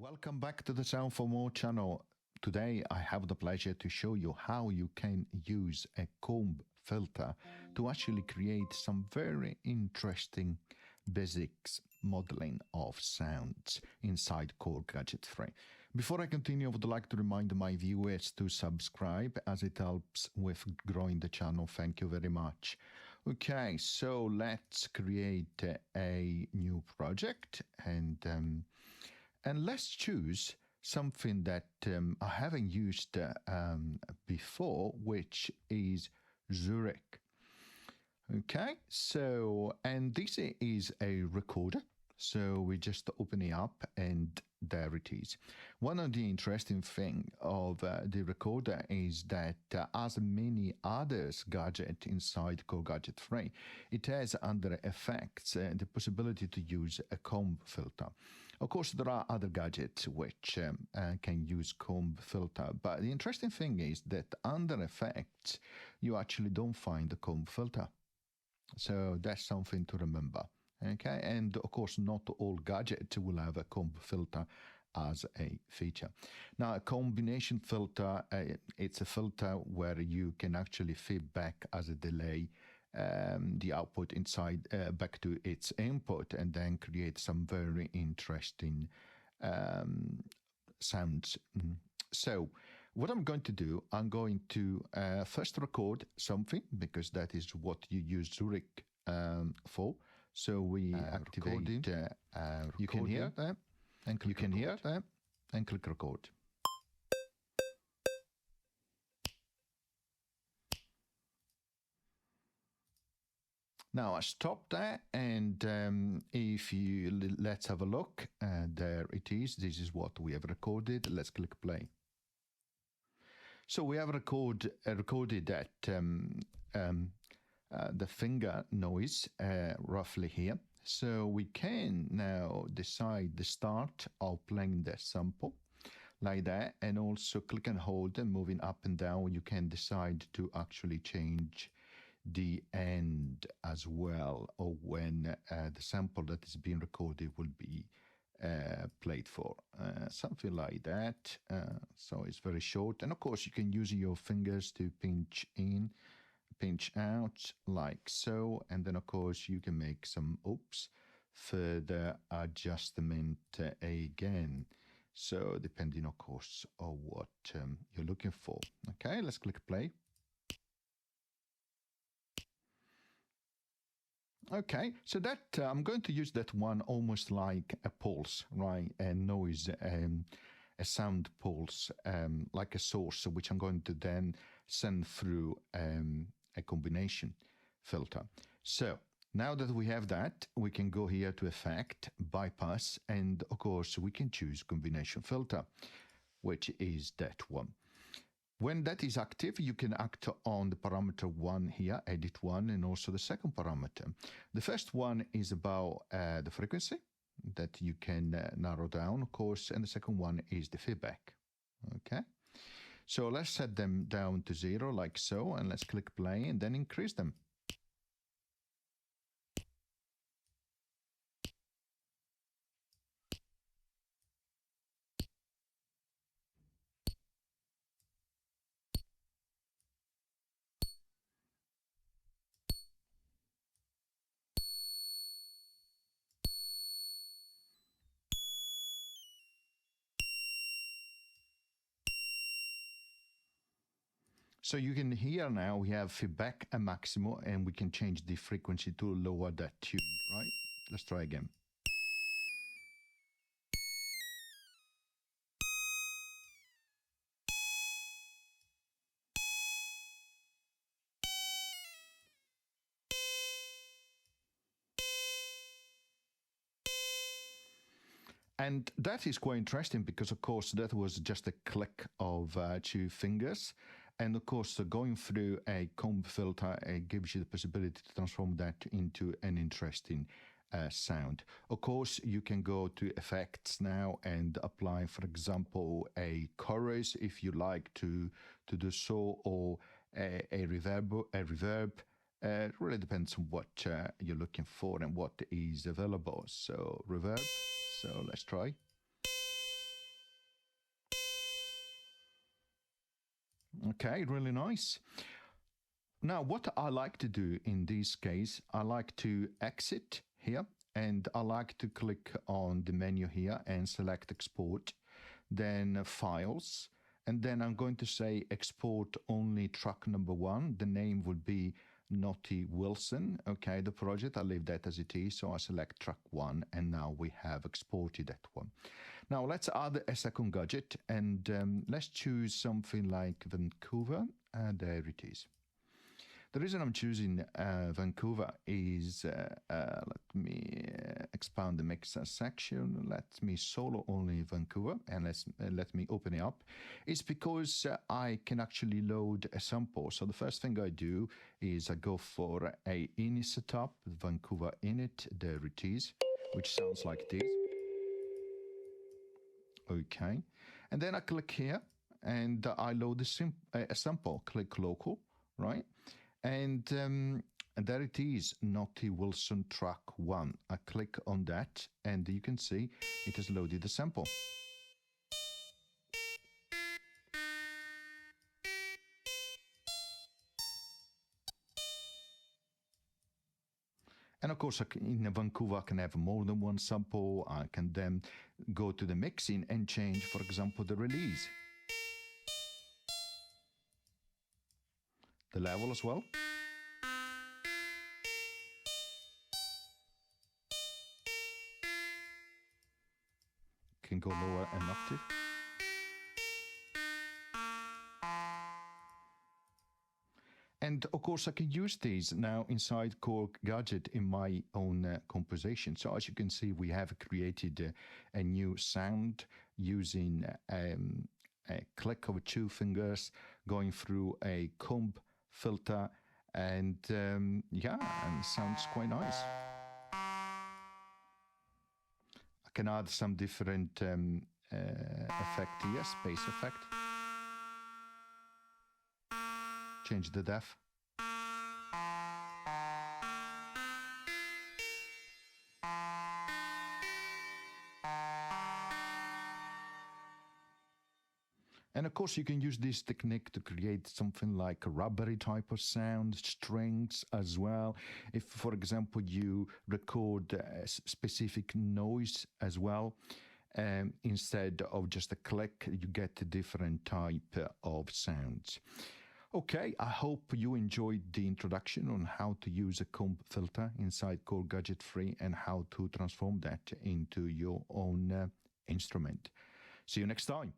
Welcome back to the Sound for More channel. Today I have the pleasure to show you how you can use a comb filter to actually create some very interesting basics modeling of sounds inside Korg Gadget 3. Before I continue, I would like to remind my viewers to subscribe as it helps with growing the channel. Thank you very much. Okay, so let's create a new project and let's choose something that I haven't used before, which is Zurich. Okay, so, and this is a recorder. So we just open it up and there it is. One of the interesting thing of the recorder is that as many others gadget inside Korg Gadget 3, it has under effects the possibility to use a comb filter. Of course, there are other gadgets which can use comb filter, but the interesting thing is that under effects, you actually don't find the comb filter. So that's something to remember. Okay, and of course, not all gadgets will have a comb filter as a feature. Now, a combination filter, it's a filter where you can actually feed back as a delay the output inside back to its input and then create some very interesting sounds. So what I'm going to do, I'm going to first record something because that is what you use Zurich for. So we activate, you can hear that, and click record. And click record. Now I stop there, and if you, let's have a look, there it is. This is what we have recorded. Let's click play. So we have recorded that the finger noise roughly here. So we can now decide the start of playing the sample like that, and also click and hold and moving up and down. You can decide to actually change the end as well, or when the sample that is being recorded will be played for, something like that. So it's very short, and of course you can use your fingers to pinch in, pinch out like so, and then of course you can make some further adjustment again, so depending of course on what you're looking for. Okay, let's click play. Okay, so that I'm going to use that one almost like a pulse, right? A noise, a sound pulse, like a source, which I'm going to then send through a combination filter. So now that we have that, we can go here to effect, bypass, and of course we can choose combination filter, which is that one. When that is active, you can act on the parameter 1 here, edit 1, and also the second parameter. The first one is about the frequency that you can narrow down, of course, and the second one is the feedback. Okay, so let's set them down to 0 like so, and let's click play and then increase them. So you can hear now we have feedback and maximum, and we can change the frequency to lower that tune, right? Let's try again. And that is quite interesting because, of course, that was just a click of 2 fingers. And of course, going through a comb filter, it gives you the possibility to transform that into an interesting sound. Of course, you can go to effects now and apply, for example, a chorus if you like to do so, or a reverb. It really depends on what you're looking for and what is available. So reverb. So let's try. Okay, really nice. Now, what I like to do in this case, I like to exit here and I like to click on the menu here and select export, then files, and then I'm going to say export only track number 1. The name would be Naughty Wilson. Okay, the project, I leave that as it is. So I select track 1 and now we have exported that one. Now let's add a second gadget and let's choose something like Vancouver. There it is. The reason I'm choosing Vancouver is, let me expand the mixer section, let me solo only Vancouver, and let me open it up. It's because I can actually load a sample. So the first thing I do is I go for a init setup, Vancouver init, there it is, which sounds like this. Okay, and then I click here and I load a sample, click local, right? And there it is, Naughty Wilson track 1. I click on that and you can see it has loaded the sample. And of course, in Vancouver, I can have more than one sample. I can then go to the mixing and change, for example, the release. The level as well. Can go lower an octave. And of course, I can use these now inside Korg Gadget in my own composition. So as you can see, we have created a new sound using a click of 2 fingers, going through a comb filter, and yeah, and sounds quite nice. I can add some different effect here, space effect. Change the depth. And of course, you can use this technique to create something like a rubbery type of sound, strings as well. If, for example, you record a specific noise as well, instead of just a click, you get a different type of sounds. Okay, I hope you enjoyed the introduction on how to use a comb filter inside Korg Gadget 3 and how to transform that into your own instrument. See you next time.